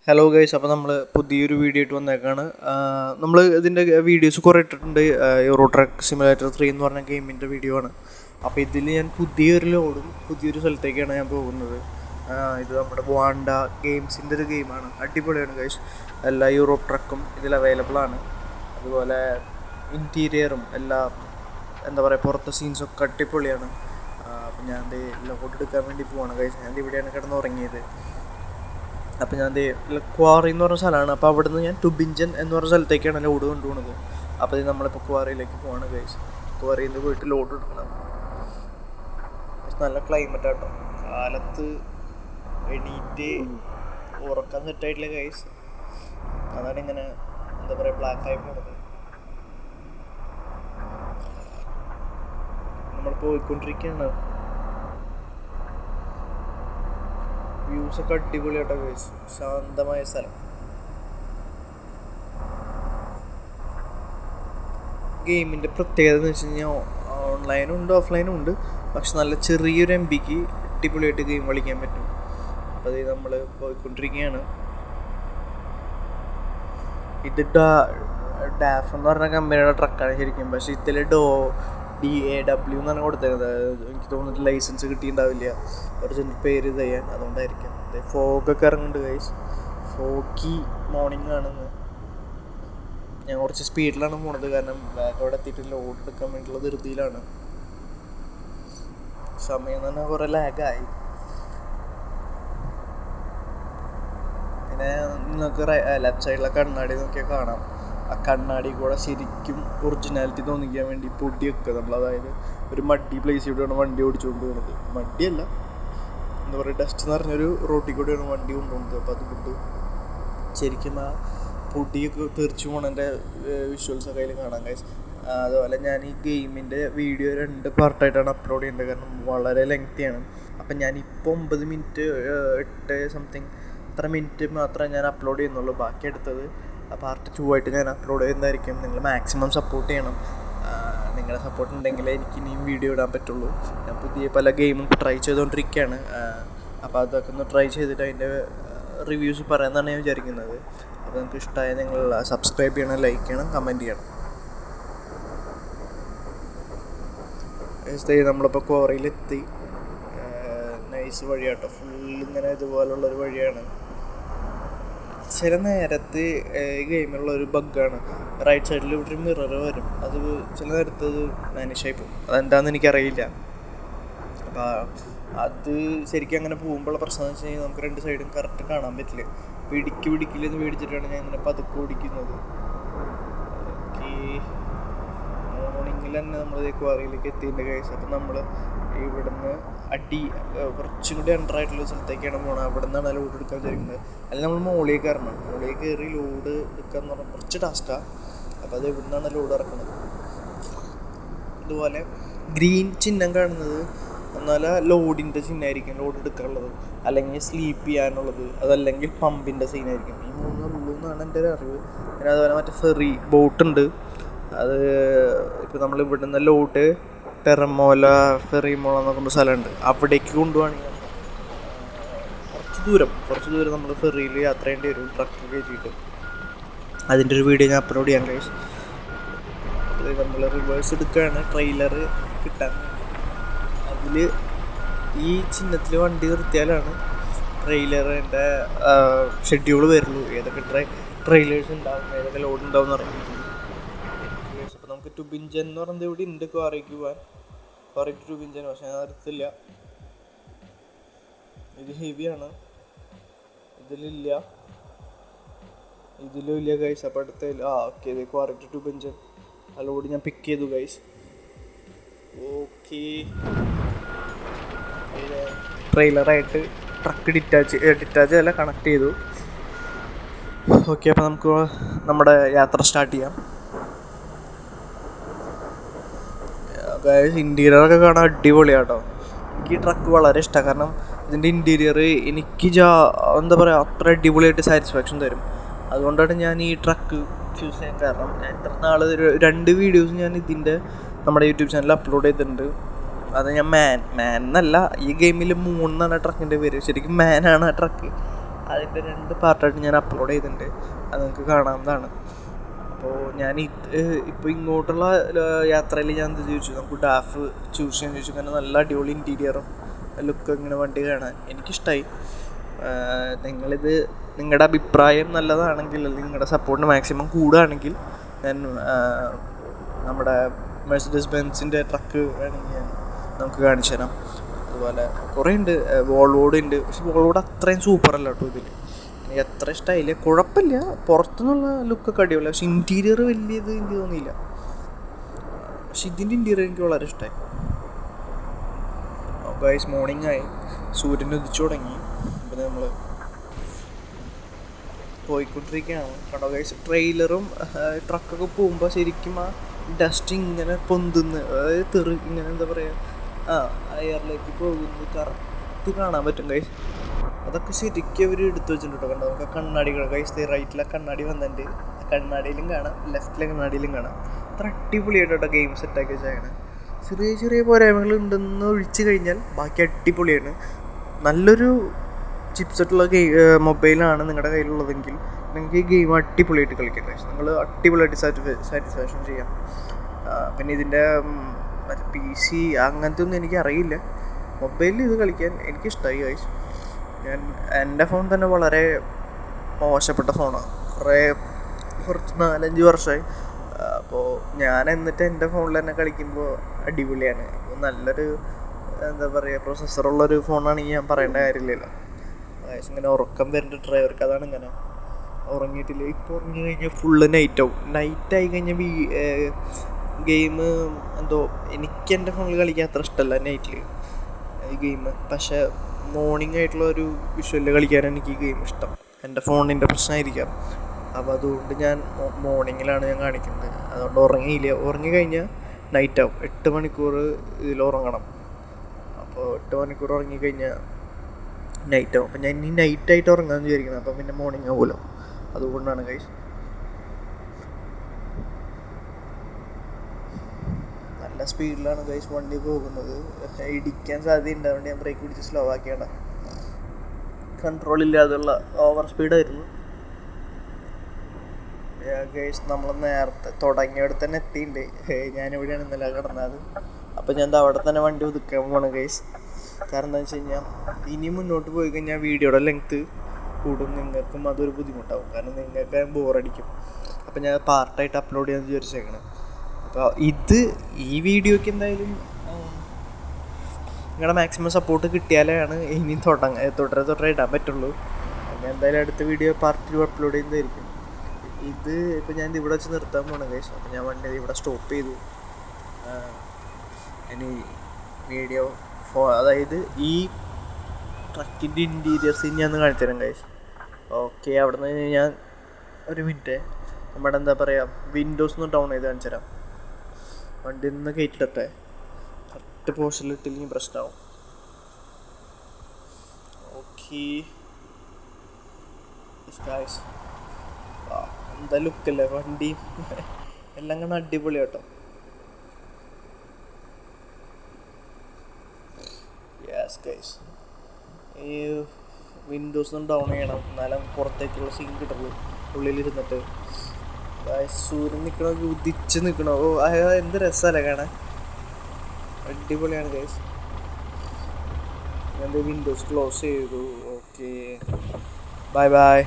Hello guys, അപ്പോൾ നമ്മൾ പുതിയൊരു വീഡിയോ ആയിട്ട് വന്നേക്കാണ്. നമ്മൾ ഇതിൻ്റെ വീഡിയോസ് കുറേ ഇട്ടിട്ടുണ്ട്. യൂറോ ട്രക്ക് സിമുലേറ്റർ 3 എന്ന് പറഞ്ഞ ഗെയിമിൻ്റെ വീഡിയോ ആണ്. അപ്പോൾ ഇതിൽ ഞാൻ പുതിയൊരു ലോഡും പുതിയൊരു സ്ഥലത്തേക്കാണ് ഞാൻ പോകുന്നത്. ഇത് നമ്മുടെ വാണ്ട ഗെയിംസിൻ്റെ ഒരു ഗെയിമാണ്. അടിപൊളിയാണ് ഗൈസ്. എല്ലാ യൂറോ ട്രക്കും ഇതിൽ അവൈലബിൾ ആണ്. അതുപോലെ ഇൻറ്റീരിയറും എല്ലാം എന്താ പറയുക, പുറത്തെ സീൻസൊക്കെ അടിപൊളിയാണ്. അപ്പോൾ ഞാൻ ലോഡ് എടുക്കാൻ വേണ്ടി പോവാണ് ഗൈസ്. ഞാൻ ഇവിടെയാണ് കിടന്ന് ഉറങ്ങിയത്. അപ്പോൾ ഞാൻ ക്വാറി എന്ന് പറഞ്ഞ സ്ഥലമാണ്. അപ്പോൾ അവിടെ നിന്ന് ഞാൻ ടുബിഞ്ചൻ എന്ന് പറഞ്ഞ സ്ഥലത്തേക്കാണ് ലോഡ് കൊണ്ടുപോകുന്നത്. അപ്പോൾ ഇത് നമ്മളിപ്പോൾ ക്വാറിയിലേക്ക് പോവാണ് ഗൈസ്. ക്വാറിയിൽ നിന്ന് പോയിട്ട് ലോഡ് എടുക്കണം. നല്ല ക്ലൈമറ്റ് ആട്ടോ. കാലത്ത് എണീറ്റ് ഉറക്കാൻ സെറ്റായിട്ടില്ല ഗൈസ്. അതാണ് ഇങ്ങനെ എന്താ പറയുക, ബ്ലാക്കായി പോണത്. നമ്മൾ പോയിക്കൊണ്ടിരിക്കുകയാണ്. വ്യൂസൊക്കെ അടിപൊളിയാട്ടോ ഗൈസ്. ശാന്തമായ സ്ഥലം. ഗെയിമിൻ്റെ പ്രത്യേകത എന്ന് വെച്ച് കഴിഞ്ഞാൽ ഓൺലൈനും ഉണ്ട് ഓഫ്ലൈനും ഉണ്ട്. പക്ഷെ നല്ല ചെറിയൊരു MB അടിപൊളിയായിട്ട് ഗെയിം കളിക്കാൻ പറ്റും. അപ്പോൾ അത് നമ്മൾ പോയിക്കൊണ്ടിരിക്കുകയാണ്. ഇത് ഡാഫ് എന്ന് പറഞ്ഞ കമ്പനിയുടെ ട്രക്കാണ് ശരിക്കും. പക്ഷെ ഇതിൽ DAW എന്നാണ് കൊടുത്തേക്കുന്നത്. എനിക്ക് തോന്നുന്നിട്ട് ലൈസൻസ് കിട്ടിയിട്ടുണ്ടാവില്ല ഒറിജിനൽ പേര് ഇത് ചെയ്യാൻ. അതുകൊണ്ടായിരിക്കും. ഫോഗൊക്കെ ഇറങ്ങുന്നുണ്ട് ഗൈസ്. ഫോഗി മോർണിംഗ് ആണെന്ന്. ഞാൻ കുറച്ച് സ്പീഡിലാണ് പോണത്, കാരണം അവിടെ എത്തിയിട്ട് ലോഡ് എടുക്കാൻ വേണ്ടിയുള്ള ധൃതിയിലാണ്. സമയം തന്നെ കുറേ ലാഗായി. പിന്നെ നിങ്ങൾക്ക് ലെഫ്റ്റ് സൈഡിലെ കണ്ണാടി നോക്കിയാൽ കാണാം. ആ കണ്ണാടി കൂടെ ശരിക്കും ഒറിജിനാലിറ്റി തോന്നിക്കാൻ വേണ്ടി പൊടി വെക്കുക നമ്മൾ. അതായത് ഒരു മഡി പ്ലേസ് കൂടെയാണ് വണ്ടി ഓടിച്ചുകൊണ്ട് പോകുന്നത്. മടിയല്ല, എന്താ പറയുക, ഡസ്റ്റ് എന്ന് പറഞ്ഞൊരു റോട്ടിൽ കൂടെയാണ് വണ്ടി കൊണ്ടുപോകുന്നത്. അപ്പോൾ അതുകൊണ്ട് ശരിക്കും ആ പൊടിയൊക്കെ തെറിച്ചു പോകണതിൻ്റെ വിഷ്വൽസൊക്കെ അതിൽ കാണാം ഗൈസ്. അതുപോലെ ഞാൻ ഈ ഗെയിമിൻ്റെ വീഡിയോ 2 പാർട്ടായിട്ടാണ് അപ്ലോഡ് ചെയ്യേണ്ടത്, കാരണം വളരെ ലെങ്തിയാണ്. അപ്പം ഞാനിപ്പോൾ 9 മിനിറ്റ് 8 സംതിങ് അത്ര മിനിറ്റ് മാത്രമേ ഞാൻ അപ്ലോഡ് ചെയ്യുന്നുള്ളൂ. ബാക്കി എടുത്തത് പാർട്ട് 2 ആയിട്ട് ഞാൻ അപ്ലോഡ് ചെയ്യുന്നതായിരിക്കും. നിങ്ങൾ മാക്സിമം സപ്പോർട്ട് ചെയ്യണം. നിങ്ങളുടെ സപ്പോർട്ട് ഉണ്ടെങ്കിലേ എനിക്ക് ഇനിയും വീഡിയോ ഇടാൻ പറ്റുള്ളൂ. ഞാൻ പുതിയ പല ഗെയിമും ട്രൈ ചെയ്തുകൊണ്ടിരിക്കുകയാണ്. അപ്പോൾ അതൊക്കെ ഒന്ന് ട്രൈ ചെയ്തിട്ട് അതിൻ്റെ റിവ്യൂസ് പറയാമെന്നാണ് ഞാൻ വിചാരിക്കുന്നത്. അപ്പോൾ നിങ്ങൾക്ക് ഇഷ്ടമായ നിങ്ങൾ സബ്സ്ക്രൈബ് ചെയ്യണം, ലൈക്ക് ചെയ്യണം, കമൻറ്റ് ചെയ്യണം. നമ്മളിപ്പോൾ ക്വാറിയിലെത്തി. നൈസ് വഴിയാട്ടോ. ഫുള്ളിങ്ങനെ ഇതുപോലുള്ളൊരു വഴിയാണ്. ചില നേരത്ത് ഈ ഗെയിമിലുള്ള ഒരു ബഗ്ഗാണ്. റൈറ്റ് സൈഡിൽ ഇവിടെ ഒരു മിറർ വരും. അത് ചില നേരത്ത് അത് മാനിഷായി പോകും. അതെന്താണെന്ന് എനിക്കറിയില്ല. അപ്പോൾ അത് ശരിക്കും അങ്ങനെ പോകുമ്പോഴുള്ള പ്രശ്നം എന്ന് വെച്ച് കഴിഞ്ഞാൽ നമുക്ക് 2 സൈഡും കറക്റ്റ് കാണാൻ പറ്റില്ല. പിടിക്കില്ലെന്ന് പേടിച്ചിട്ടാണ് ഞാൻ ഇങ്ങനെ പതുക്കെ ഓടിക്കുന്നത്. മോർണിംഗിൽ തന്നെ നമ്മൾ ക്വാറിയിലേക്ക് എത്തിയിട്ടുണ്ട് ഗൈസ്. അപ്പം നമ്മൾ ഇവിടുന്ന് കുറച്ചും കൂടി അണ്ടറായിട്ടുള്ള സ്ഥലത്തേക്കാണ് പോകുന്നത്. അവിടെ നിന്നാണ് ലോഡ് എടുക്കാൻ വിചാരിക്കുന്നത്. അല്ലെങ്കിൽ നമ്മൾ മുകളിൽ കയറണം. മുകളിൽ കയറി ലോഡ് എടുക്കുക എന്ന് പറഞ്ഞാൽ കുറച്ച് ടാസ്ക്കാണ്. അപ്പോൾ അത് ഇവിടെ നിന്നാണ് ലോഡ് ഇറക്കുന്നത്. അതുപോലെ ഗ്രീൻ ചിഹ്നം കാണുന്നത് എന്നാൽ ലോഡിൻ്റെ ചിഹ്നമായിരിക്കും, ലോഡ് എടുക്കാനുള്ളത്. അല്ലെങ്കിൽ സ്ലീപ്പ് ചെയ്യാനുള്ളത്, അതല്ലെങ്കിൽ പമ്പിൻ്റെ സീനായിരിക്കും. ഈ 3 ഉള്ളൂ എന്നാണ് എൻ്റെ ഒരു അറിവ്. പിന്നെ അതുപോലെ മറ്റേ ഫെറി ബോട്ടുണ്ട്. അത് ഇപ്പോൾ നമ്മൾ ഇവിടെ നിന്ന് ലോഡ് ടെറമോല ഫെറിമോള എന്നൊക്കെ ഒരു സ്ഥലമുണ്ട്. അവിടേക്ക് കൊണ്ടുപോവാണെങ്കിൽ കുറച്ച് ദൂരം നമ്മൾ ഫെറിയിൽ യാത്ര ചെയ്യേണ്ടി വരും, ട്രക്ക് കയറ്റിയിട്ട്. അതിൻ്റെ ഒരു വീഡിയോ ഞാൻ അപ്ലോഡ് ചെയ്യാൻ കഴിയും. അത് നമ്മൾ റിവേഴ്സ് എടുക്കുകയാണ് ട്രെയിലർ കിട്ടാൻ. അതിൽ ഈ ചിഹ്നത്തിൽ വണ്ടി നിർത്തിയാലാണ് ട്രെയിലറിൻ്റെ ഷെഡ്യൂൾ വരുള്ളൂ. ഏതൊക്കെ ട്രെയിലേഴ്സ് ഉണ്ടാവും, ഏതൊക്കെ ലോഡ് ഉണ്ടാവും എന്ന് അറിയാൻ പറ്റുള്ളൂ. അപ്പോൾ നമുക്ക് ടുബിഞ്ചൻ എന്ന് പറയുന്നത് ഇവിടെ ഉണ്ട്. ക്വാറിക്ക് പോകാൻ, ക്വാറിക്ക് ടുബിഞ്ചൻ. പക്ഷേ ഞാൻ അടുത്തില്ല. ഇത് ഹെവിയാണ്, ഇതിലും ഇല്ല ഗൈസ്. അപ്പോൾ അടുത്തില്ല. ഓക്കെ, ഇത് ക്വാറിക്ക് ടുബിഞ്ചൻ. ആ ലോഡ് ഞാൻ പിക്ക് ചെയ്തു ഗൈസ്. ഓക്കെ, ട്രെയിലറായിട്ട് ട്രക്ക് ഡിറ്റാച്ച് അല്ല കണക്ട് ചെയ്തു. ഓക്കെ, അപ്പോൾ നമുക്ക് നമ്മുടെ യാത്ര സ്റ്റാർട്ട് ചെയ്യാം. ഇൻറ്റീരിയറൊക്കെ കാണാൻ അടിപൊളിയാട്ടോ. എനിക്ക് ഈ ട്രക്ക് വളരെ ഇഷ്ടമാണ്. കാരണം ഇതിൻ്റെ ഇൻറ്റീരിയർ എനിക്ക് എന്താ പറയുക, അത്ര അടിപൊളിയായിട്ട് സാറ്റിസ്ഫാക്ഷൻ തരും. അതുകൊണ്ടാണ് ഞാൻ ഈ ട്രക്ക് ചൂസ് ചെയ്യാൻ കാരണം. ഞാൻ ഇത്ര നാൾ 2 വീഡിയോസ് ഞാൻ ഇതിൻ്റെ നമ്മുടെ യൂട്യൂബ് ചാനലിൽ അപ്ലോഡ് ചെയ്തിട്ടുണ്ട്. അത് ഞാൻ മാൻ എന്നല്ല, ഈ ഗെയിമിൽ 3 എന്നാണ് ട്രക്കിൻ്റെ പേര്. ശരിക്കും മാനാണ് ആ ട്രക്ക്. അതിൻ്റെ 2 പാർട്ടായിട്ട് ഞാൻ അപ്ലോഡ് ചെയ്തിട്ടുണ്ട്, അത് നിങ്ങൾക്ക് കാണാവുന്നതാണ്. അപ്പോൾ ഞാൻ ഇപ്പോൾ ഇങ്ങോട്ടുള്ള യാത്രയിൽ ഞാൻ എന്ത് ചോദിച്ചു, നമുക്ക് ഡാഫ് ചൂസ് ചെയ്യാൻ ചോദിച്ചു. കാരണം നല്ല അടിപൊളി ഇൻറ്റീരിയറും ലുക്ക് ഇങ്ങനെ വണ്ടി കാണാൻ എനിക്കിഷ്ടമായി. നിങ്ങളുടെ അഭിപ്രായം നല്ലതാണെങ്കിൽ, അല്ലെങ്കിൽ നിങ്ങളുടെ സപ്പോർട്ടിന് മാക്സിമം കൂടുകയാണെങ്കിൽ ഞാൻ നമ്മുടെ മെഴ്സിഡീസ് ബെൻസിൻ്റെ ട്രക്ക് വേണമെങ്കിൽ നമുക്ക് കാണിച്ചു തരാം. അതുപോലെ കുറേ ഉണ്ട്, വോൾവോഡ് ഉണ്ട്. പക്ഷെ വോൾവോഡ് അത്രയും സൂപ്പറല്ല കേട്ടോ ഇതിൽ. എനിക്ക് അത്ര ഇഷ്ടമായില്ല. കുഴപ്പമില്ല, പുറത്തുനിന്നുള്ള ലുക്കൊക്കെ അടിപൊളി, പക്ഷെ ഇൻറ്റീരിയർ വലിയത് എനിക്ക് തോന്നിയില്ല. പക്ഷെ ഇതിൻ്റെ ഇൻറ്റീരിയർ എനിക്ക് വളരെ ഇഷ്ടമായി. ഗൈസ് മോർണിംഗ് ആയി, സൂര്യൻ ഉദിച്ചു തുടങ്ങി. പിന്നെ നമ്മൾ പോയിക്കൊണ്ടിരിക്കുകയാണ്. കണ്ടോ ഗൈസ്, ട്രെയിലറും ട്രക്കൊക്കെ പോകുമ്പോൾ ശരിക്കും ആ ഡസ്റ്റ് ഇങ്ങനെ പൊന്തുന്ന്, അതായത് ഇങ്ങനെ എന്താ പറയുക, എയറിലേക്ക് പോകുന്നത് കറക്റ്റ് കാണാൻ പറ്റും ഗൈസ്. അതൊക്കെ ശരിക്കും അവർ എടുത്തു വെച്ചിട്ടുണ്ട്. കണ്ടോ നമുക്ക് കണ്ണാടികൾ ഗൈസ്, റൈറ്റിലെ കണ്ണാടി വന്നിട്ടുണ്ട്, കണ്ണാടിയിലും കാണാം, ലെഫ്റ്റിലെ കണ്ണാടിയിലും കാണാം. അത്ര അടിപൊളിയായിട്ടോ ഗെയിം സെറ്റാക്കി വെച്ചാണ്. ചെറിയ ചെറിയ പോരായ്മകൾ ഉണ്ടെന്ന് ഒഴിച്ചു കഴിഞ്ഞാൽ ബാക്കി അടിപൊളിയാണ്. നല്ലൊരു ചിപ്സെറ്റുള്ള മൊബൈലാണ് നിങ്ങളുടെ കയ്യിലുള്ളതെങ്കിൽ നിങ്ങൾക്ക് ഈ ഗെയിം അടിപൊളിയായിട്ട് കളിക്കാം ഗൈസ്. നിങ്ങൾ അടിപൊളിയായിട്ട് സാറ്റിസ്ഫാക്ഷൻ ചെയ്യാം. പിന്നെ ഇതിൻ്റെ മറ്റേ PC അങ്ങനത്തെ ഒന്നും എനിക്കറിയില്ല. മൊബൈലിൽ ഇത് കളിക്കാൻ എനിക്കിഷ്ടമായി ഗൈസ്. എൻ്റെ ഫോൺ തന്നെ വളരെ മോശപ്പെട്ട ഫോണാണ്, കുറച്ച് 4-5 വർഷമായി. അപ്പോൾ ഞാൻ എന്നിട്ട് എൻ്റെ ഫോണിൽ തന്നെ കളിക്കുമ്പോൾ അടിപൊളിയാണ്. അപ്പോൾ നല്ലൊരു എന്താ പറയുക, പ്രൊസസ്സറുള്ളൊരു ഫോണാണെങ്കിൽ ഞാൻ പറയേണ്ട കാര്യമില്ലല്ലോ. ഇങ്ങനെ ഉറക്കം വരുന്ന ഡ്രൈവർക്ക് അതാണ്. ഇങ്ങനെ ഉറങ്ങിയിട്ടില്ല, ഇപ്പോൾ ഉറങ്ങി കഴിഞ്ഞാൽ ഫുള്ള് നൈറ്റാവും. നൈറ്റായി കഴിഞ്ഞാൽ ഗെയിം എന്തോ എനിക്ക് എൻ്റെ ഫോണിൽ കളിക്കാൻ അത്ര ഇഷ്ടമല്ല നൈറ്റിൽ ഈ ഗെയിം. പക്ഷേ മോർണിംഗ് ആയിട്ടുള്ള ഒരു വിഷ്വലിൽ കളിക്കാൻ എനിക്ക് ഈ ഗെയിം ഇഷ്ടം. എൻ്റെ ഫോണിൻ്റെ പ്രശ്നമായിരിക്കാം. അപ്പോൾ അതുകൊണ്ട് ഞാൻ മോർണിംഗിലാണ് ഞാൻ കാണിക്കുന്നത്. അതുകൊണ്ട് ഉറങ്ങി കഴിഞ്ഞാൽ നൈറ്റാവും. 8 മണിക്കൂർ ഇതിൽ ഉറങ്ങണം. അപ്പോൾ 8 മണിക്കൂർ ഉറങ്ങിക്കഴിഞ്ഞാൽ നൈറ്റാവും. അപ്പം ഞാൻ ഇനി നൈറ്റായിട്ട് ഉറങ്ങാമെന്ന് വിചാരിക്കുന്നത്. അപ്പം പിന്നെ മോർണിംഗ് ആവുമല്ലോ, അതുകൊണ്ടാണ് ഗൈസ്. നല്ല സ്പീഡിലാണ് ഗൈസ് വണ്ടി പോകുന്നത്. ഇടിക്കാൻ സാധ്യതയുണ്ട്, അതുകൊണ്ട് ഞാൻ ബ്രേക്ക് പിടിച്ച് സ്ലോ ആക്കിയാണ്. കൺട്രോളില്ലാതുള്ള ഓവർ സ്പീഡായിരുന്നു ഗൈസ്. നമ്മൾ നേരത്തെ തുടങ്ങിയവിടെ തന്നെ എത്തിയിട്ടുണ്ട്. ഞാനിവിടെയാണ് ഇന്നലെ കിടന്നത്. അപ്പം ഞാൻ അവിടെ തന്നെ വണ്ടി ഒതുക്കാൻ പോകണം ഗൈസ്. കാരണം എന്താ വെച്ച് കഴിഞ്ഞാൽ ഇനി മുന്നോട്ട് പോയി കഴിഞ്ഞാൽ വീഡിയോയുടെ ലെങ്ത്ത് കൂടും, നിങ്ങൾക്കും അതൊരു ബുദ്ധിമുട്ടാവും. കാരണം നിങ്ങൾക്ക് ബോറടിക്കും. അപ്പം ഞാൻ പാർട്ടായിട്ട് അപ്ലോഡ് ചെയ്യാൻ വിചാരിച്ചേക്കണം. അപ്പോൾ ഈ വീഡിയോയ്ക്ക് എന്തായാലും നിങ്ങളുടെ മാക്സിമം സപ്പോർട്ട് കിട്ടിയാലാണ് ഇനി തുടരെ ഇടാൻ പറ്റുള്ളൂ. ഞാൻ എന്തായാലും അടുത്ത വീഡിയോ പാർട്ട് 2 അപ്ലോഡ് ചെയ്യുന്നതായിരിക്കും. ഇപ്പോൾ ഞാൻ ഇവിടെ വെച്ച് നിർത്താൻ പോകണം ഗൈസ്. അപ്പോൾ ഞാൻ വണ്ടി ഇവിടെ സ്റ്റോപ്പ് ചെയ്തു. ഇനി വീഡിയോ അതായത് ഈ ട്രക്കിൻ്റെ ഇൻറ്റീരിയർസ് ഞാൻ കാണിച്ചു തരാം ഗൈസ്. ഓക്കെ, അവിടെ നിന്ന് ഞാൻ ഒരു മിനിറ്റ് നമ്മുടെ എന്താ പറയുക വിൻഡോസ് ഒന്ന് ഡൗൺ ചെയ്ത് കാണിച്ചു തരാം. വണ്ടി നിന്ന് കയറ്റിടട്ടെ, കറക്റ്റ് പോർഷനിലിട്ടില്ലെങ്കിൽ പ്രശ്നമാവും. ഓക്കെ ഗൈസ്, എന്താ ലുക്കല്ലേ വണ്ടി, എല്ലാം കാണാൻ അടിപൊളി കേട്ടോ. യെസ് ഗൈസ്, ഈ വിൻഡോസ് ഒന്ന് ഡൗൺ ചെയ്യണം, എന്നാലും പുറത്തേക്കുള്ള സീൻ കിട്ടുള്ളൂ. ഉള്ളിലിരുന്നിട്ട് സൂര്യൻ നിൽക്കണോ, ഉദിച്ച് നിൽക്കണോ, എന്ത് രസമല്ലേ കാണാൻ, അടിപൊളിയാണ് ഗൈസ്. ഞാൻ വിൻഡോസ് ക്ലോസ് ചെയ്തു. Okay, bye bye.